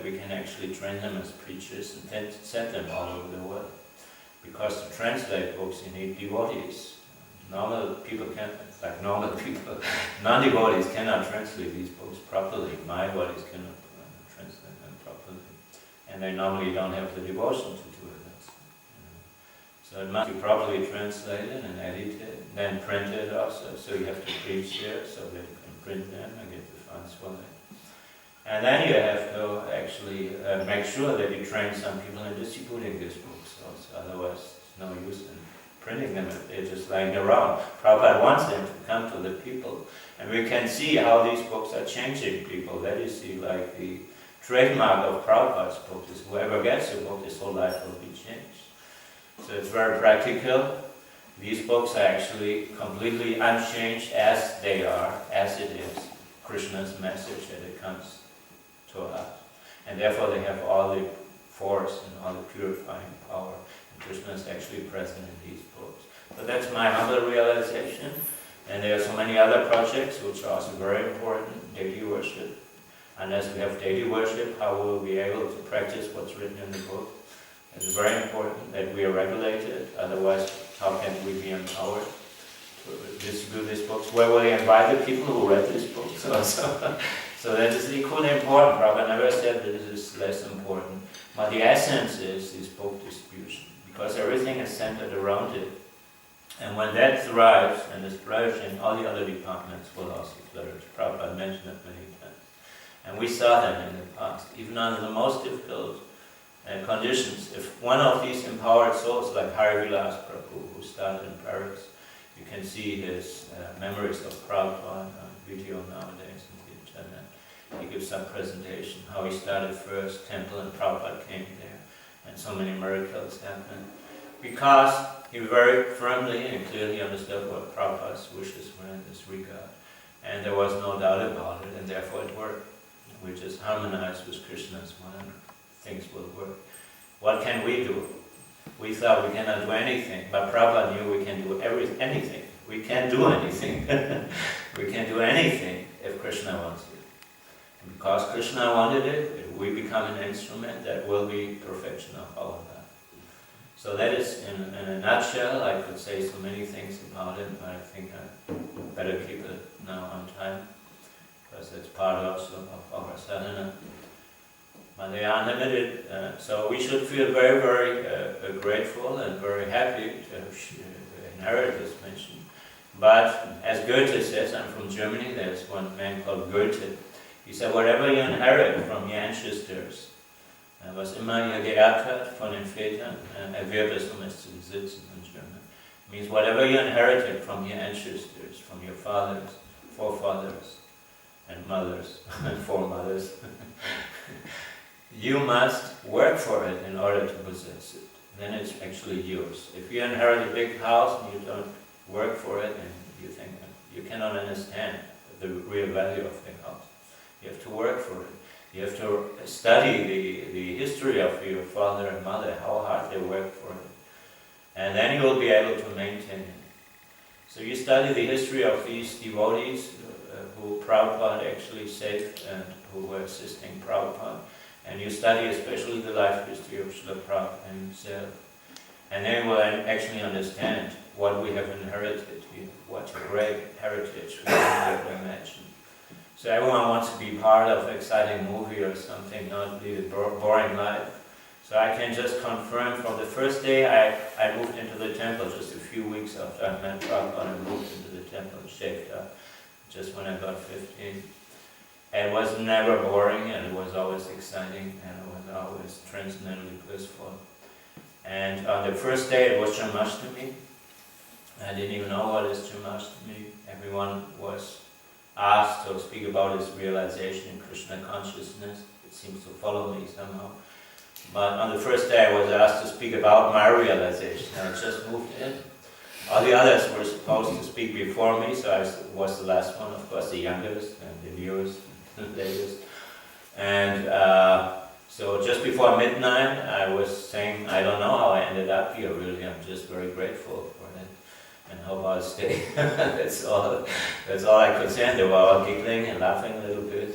we can actually train them as preachers and then send them all over the world. Because to translate books you need devotees. Normal people can't, like normal people, non-devotees cannot translate these books properly. My devotees cannot translate them properly. And they normally don't have the devotion to do it. So it must be properly translated and edited, then printed also. So you have to preach there so that you can print them and get the funds for it. And then you have to actually make sure that you train some people in distributing these books also. Otherwise, there's no use in printing them if they're just lying around. Prabhupada wants them to come to the people. And we can see how these books are changing people. That you see, like the trademark of Prabhupada's book is whoever gets a book, his whole life will be changed. So it's very practical. These books are actually completely unchanged as they are, as it is, Krishna's message that it comes to us. And therefore they have all the force and all the purifying power. And Krishna is actually present in these books. So that's my humble realization. And there are so many other projects which are also very important, daily worship. Unless we have daily worship, how will we be able to practice what's written in the book? It's very important that we are regulated, otherwise how can we be empowered to distribute these books? Where will we invite the people who read these books also? So that is equally important. Prabhupada never said that this is less important. But the essence is this book distribution, because everything is centered around it. And when that thrives and is flourishing, all the other departments will also flourish. Prabhupada mentioned it many times. And we saw that in the past. Even under the most difficult conditions, if one of these empowered souls, like Hari Vilas Prabhu, who started in Paris, you can see his memories of Prabhupada on video nowadays on the internet. He gives some presentation, how he started first temple and Prabhupada came there, and so many miracles happened. Because he very firmly and clearly understood what Prabhupada's wishes were in this regard. And there was no doubt about it, and therefore it worked. We just harmonized with Krishna's mind, things will work. What can we do? We thought we cannot do anything, but Prabhupada knew we can do anything. We can do anything. We can do anything if Krishna wants it. And because Krishna wanted it, we become an instrument that will be perfection of our life. So that is, in a nutshell, I could say so many things about it, but I think I better keep it now on time, because it's part also of our sadhana. But they are unlimited, so we should feel very, very grateful and very happy to inherit this mission. But as Goethe says, I'm from Germany, there's one man called Goethe. He said, whatever you inherit from your ancestors, was immer ihr geerbt hat von den Vätern, erwirb es, es zu besitzen in German. Means whatever you inherited from your ancestors, from your fathers, forefathers, and mothers, and foremothers, you must work for it in order to possess it. Then it's actually yours. If you inherit a big house and you don't work for it, and you think you cannot understand the real value of the house, you have to work for it. You have to study the history of your father and mother, how hard they worked for it. And then you will be able to maintain it. So you study the history of these devotees who Prabhupada actually saved and who were assisting Prabhupada. And you study especially the life history of Srila Prabhupada himself. And then you will actually understand what we have inherited here, what a great heritage we can never imagine. So everyone wants to be part of an exciting movie or something, not lead a boring life. So I can just confirm from the first day I moved into the temple, just a few weeks after I met Prabhupada, I moved into the temple and shaved up, just when I got 15. And it was never boring, and it was always exciting, and it was always transcendently blissful. And on the first day it was Jamashtami. I didn't even know what is Jamashtami. Everyone was asked to speak about his realization in Krishna consciousness. It seems to follow me somehow. But on the first day I was asked to speak about my realization. I just moved in. All the others were supposed to speak before me, so I was the last one, of course, the youngest and the newest, the latest. And so just before midnight I was saying, I don't know how I ended up here, really. I'm just very grateful for it. And hope I'll stay. That's all I could say. And they were all giggling and laughing a little bit,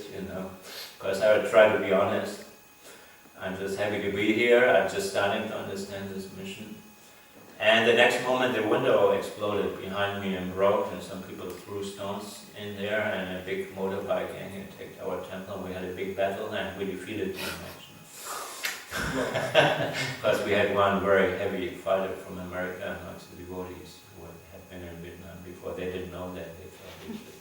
because I would try to be honest. I'm just happy to be here. I'm just starting to understand this mission. And the next moment the window exploded behind me and broke, and some people threw stones in there, and a big motorbike gang attacked our temple. We had a big battle and we defeated them, actually. Because we had one very heavy fighter from America amongst the devotees who had been in Vietnam before. They didn't know that. They thought we were just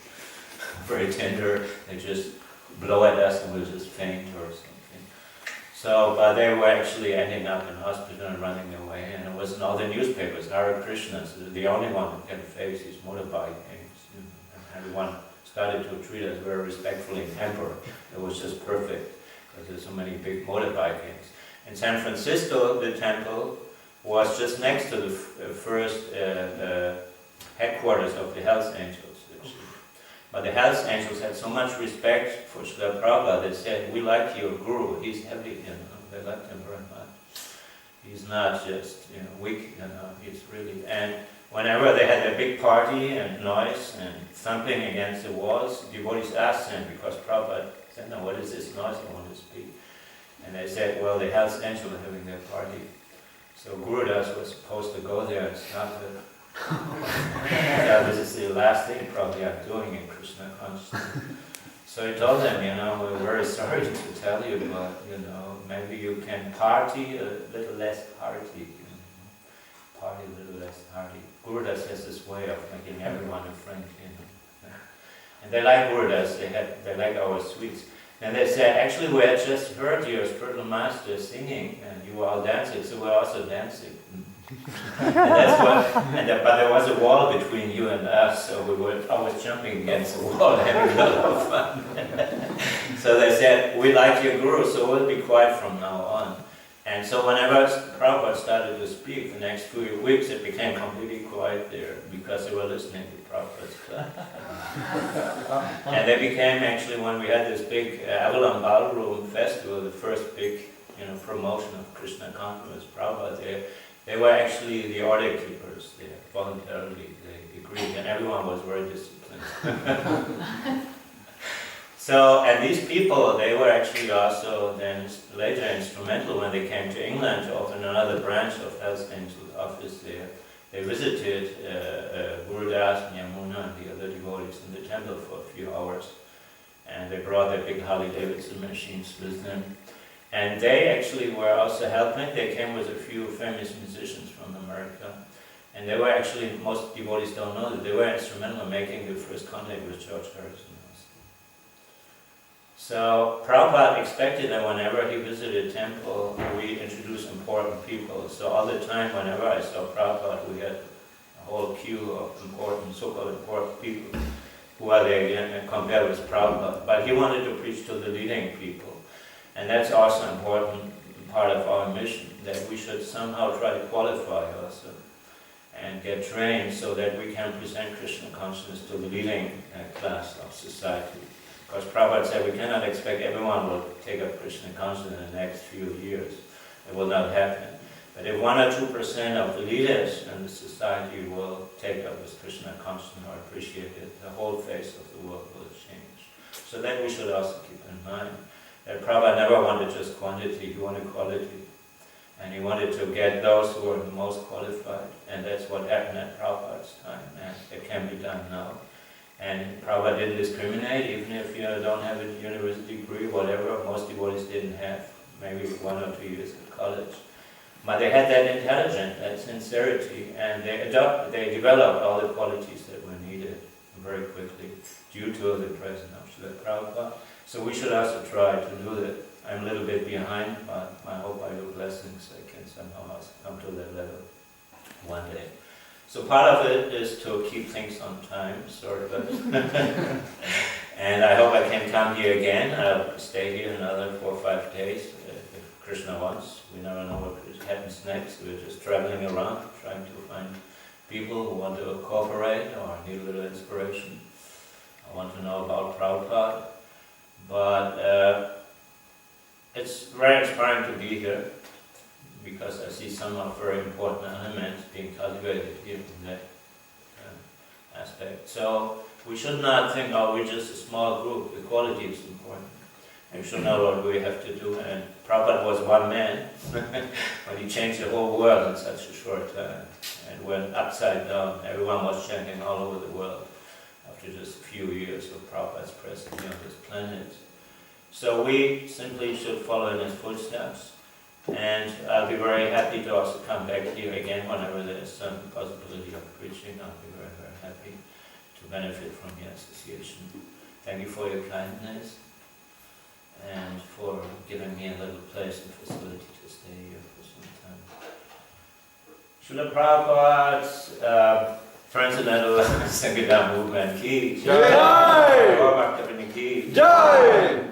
very tender. They just blow at us and we'll just faint or something. So, but they were actually ending up in hospital and running away, and it was in all the newspapers. Hare Krishna is the only one who can face these motorbike gangs. And everyone started to treat us very respectfully in temper. It was just perfect, because there's so many big motorbike gangs. In San Francisco, the temple was just next to the first headquarters of the Hells Angels. But the Hells Angels had so much respect for Srila Prabhupada, they said, we like your guru, he's heavy, they liked him very much. He's not just, weak, he's really, and whenever they had a big party and noise and thumping against the walls, devotees asked him, because Prabhupada said, no, what is this noise, I want to speak. And they said, well, the Hells Angels are having their party. So Guru Das was supposed to go there and stop it. So this is the last thing probably I'm doing in Krishna consciousness. So he told them, we're very sorry to tell you, but maybe you can party a little less party, party a little less party. Guru Das has this way of making everyone a friend, And they like Guru Das, they like our sweets. And they said, actually we had just heard your spiritual master singing and you were all dancing, so we're also dancing. And that's what, but there was a wall between you and us, so we were always jumping against the wall, having a lot of fun. So they said, we like your guru, so we'll be quiet from now on. And so whenever Prabhupada started to speak, the next few weeks it became completely quiet there, because they were listening to Prabhupada's class. And they became, actually, when we had this big Avalon Ballroom festival, the first big promotion of Krishna consciousness, Prabhupada, they were actually the order keepers there, voluntarily, they agreed, and everyone was very disciplined. So, and these people, they were actually also then later instrumental when they came to England to open another branch of Hells Angels office there. They visited Guru Das and Yamuna and the other devotees in the temple for a few hours, and they brought their big Harley-Davidson machines with them. And they actually were also helping. They came with a few famous musicians from America. And they were actually, most devotees don't know that, they were instrumental in making the first contact with George Harrison. So Prabhupada expected that whenever he visited a temple, we introduce important people. So all the time, whenever I saw Prabhupada, we had a whole queue of important, so-called important people who are there again compared with Prabhupada. But he wanted to preach to the leading people. And that's also an important part of our mission, that we should somehow try to qualify also and get trained so that we can present Krishna consciousness to the leading class of society. Because Prabhupada said we cannot expect everyone will take up Krishna consciousness in the next few years. It will not happen. But if 1 or 2% of the leaders in the society will take up this Krishna consciousness or appreciate it, the whole face of the world will change. So that we should also keep in mind. That Prabhupada never wanted just quantity, he wanted quality. And he wanted to get those who were the most qualified. And that's what happened at Prabhupada's time, and it can be done now. And Prabhupada didn't discriminate, even if you don't have a university degree, whatever. Most devotees didn't have, maybe 1 or 2 years at college. But they had that intelligence, that sincerity, and they developed all the qualities that were needed very quickly due to the presence of Srila Prabhupada. So we should also try to do that. I'm a little bit behind, but I hope by your blessings I can somehow come to that level one day. So part of it is to keep things on time, sort of. And I hope I can come here again. I'll stay here another 4 or 5 days, if Krishna wants. We never know what happens next. We're just traveling around, trying to find people who want to cooperate or need a little inspiration. I want to know about Prabhupada. But it's very inspiring to be here, because I see some of very important elements being cultivated here in that aspect. So we should not think, oh, we're just a small group. Equality is important. and we should know what we have to do. And Prabhupada was one man, but he changed the whole world in such a short time, and went upside down. Everyone was chanting all over the world after just a few years of Prabhupada's presence on this planet. So we simply should follow in his footsteps, and I'll be very happy to also come back here again whenever there's some possibility of preaching. I'll be very, very happy to benefit from your association. Thank you for your kindness and for giving me a little place and facility to stay here for some time. Srila Prabhupada's Transcendental Sankirtan Movement Ki Jai! Jai!